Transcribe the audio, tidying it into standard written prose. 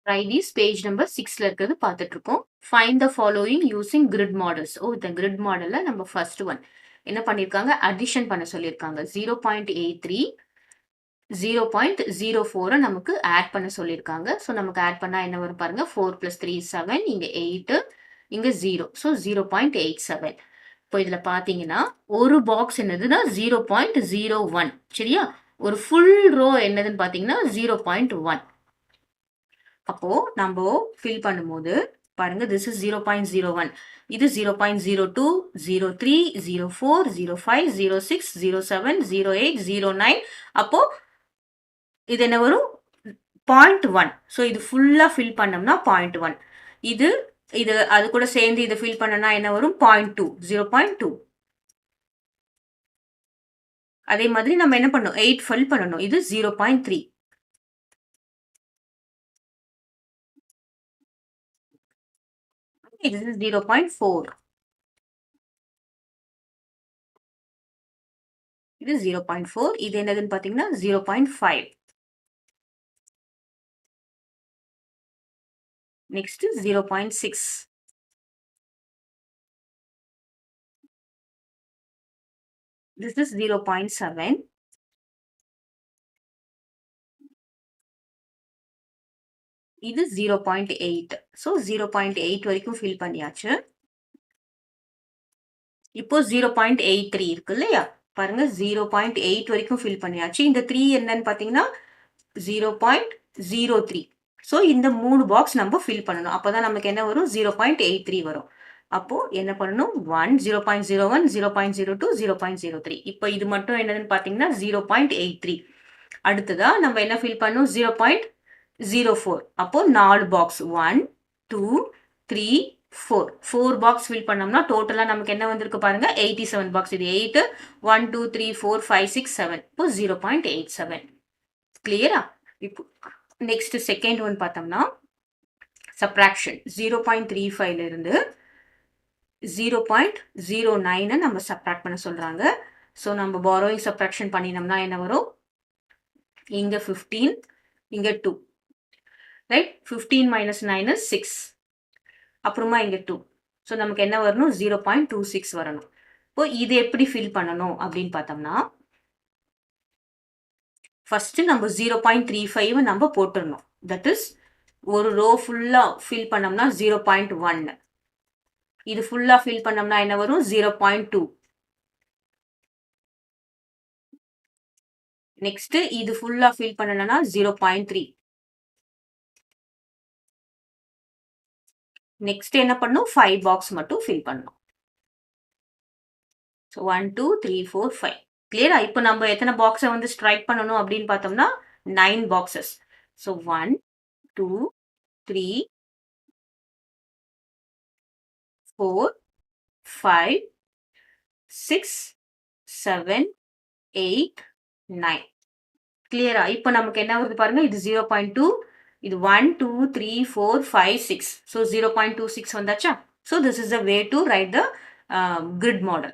Try this page number 6ல இருக்கிறது பார்த்துட்டு இருக்கோம். Find the following using grid models. இந்த grid modelல நம்ம first one என்ன பண்ணிருக்காங்க? அடிஷன் பண்ண சொல்லியிருக்காங்க. 0.83 0.04 நமக்கு ஆட் பண்ண சொல்லியிருக்காங்க. ஸோ நமக்கு ஆட் பண்ணா என்ன வரும் பாருங்க. 4 + 3 7 இங்க 8 இங்க 0. ஸோ 0.87. இப்போ இதுல பாத்தீங்கன்னா ஒரு பாக்ஸ் என்னதுன்னா 0.01 சரியா? ஒரு ஃபுல் ரோ என்னதுன்னு பாத்தீங்கன்னா 0.1. அப்போ நம்ம ஃபில் பண்ணும்போது பாருங்க திஸ் இஸ் 0.01 இது 0.02 03 04 05 06 07 08 09 அப்போ இது என்ன வரும் 0.1. ஸோ இது ஃபுல்லா ஃபில் பண்ணோம்னா 0.1. இது இது அது கூட சேர்ந்து இதை ஃபில் பண்ணனா என்ன வரும் 0.2 0.2. அதே மாதிரி நம்ம என்ன பண்ணணும் 8 ஃபில் பண்ணணும். இது 0.3. This is 0.4. இது 0.4. இது என்னதுன்னு பாத்தீங்கன்னா 0.5. Next 0.6. This is 0.7. இது 0.8. So 0.8 வரைக்கும் ஃபில் பண்ணியாச்சு. இப்போ 0.83 இருக்கு இல்லையா? பாருங்க 0.8 வரைக்கும் ஃபில் பண்ணியாச்சு. இந்த 3 என்னன்னு பாத்தீங்கன்னா 0.03. ஸோ இந்த 3 பாக்ஸ் நம்ம ஃபில் பண்ணணும். அப்பதான் நமக்கு என்ன வரும் 0.83 வரும். அப்போ என்ன பண்ணணும் 1 0.01 0.02 0.03. இப்போ இது மட்டும் என்னதுன்னு பாத்தீங்கன்னா 0.83. அடுத்ததா நம்ம என்ன ஃபில் பண்ணணும் 0.04. அப்போ 4 பாக்ஸ் 1 2 3 4 பாக்ஸ் ஃபில் பண்ணோம்னா டோட்டலா நமக்கு என்ன வந்திருக்கு பாருங்க 87 பாக்ஸ். இது 8 1 2 3 4 5 6 7. இப்போ 0.87. கிளியரா? இப்போ நெக்ஸ்ட் செகண்ட் ஒன் பார்த்தோம்னா சப்ராக்ஷன் 0.35ல இருந்து 0.09 நம்ம சப்ராக்ட் பண்ண சொல்றாங்க. ஸோ நம்ம பாரோயிங் சப்ராக்ஷன் பண்ணினோம்னா என்ன வரும் இங்க 15 இங்க 2 ரைட். 15 minus 9 is 6. அப்புறமா இங்க 2. ஸோ நமக்கு என்ன வரணும் 0.26 வரணும். இப்போ இது எப்படி ஃபில் பண்ணணும் அப்படின்னு பார்த்தோம்னா ஃபர்ஸ்ட் நம்ம 0.35 நம்ம போட்டுடணும். தட் இஸ் ஒரு ரோ ஃபுல்லா ஃபில் பண்ணோம்னா 0.1. இது ஃபுல்லா ஃபில் பண்ணோம்னா என்ன வரும் 0.2. நெக்ஸ்ட் இது ஃபுல்லா ஃபில் பண்ணணும்னா 0.3. நெக்ஸ்ட் என்ன பண்ணும் 5 பாக்ஸ் மட்டும் ஃபில் பண்ணணும். ஸோ 1 2 3 4 5. கிளியரா? இப்போ நம்ம எத்தனை பாக்ஸை வந்து ஸ்ட்ரைக் பண்ணணும் அப்படின்னு பார்த்தோம்னா 9 பாக்ஸஸ். ஸோ 1 2 3 4 5 6 7 8 9. கிளியரா? இப்போ நமக்கு என்ன வருது பாருங்க இது 0.2 இது 1 2 3 4 5 6. ஸோ 0.26 வந்தாச்சா? So this is the way to right the grid model.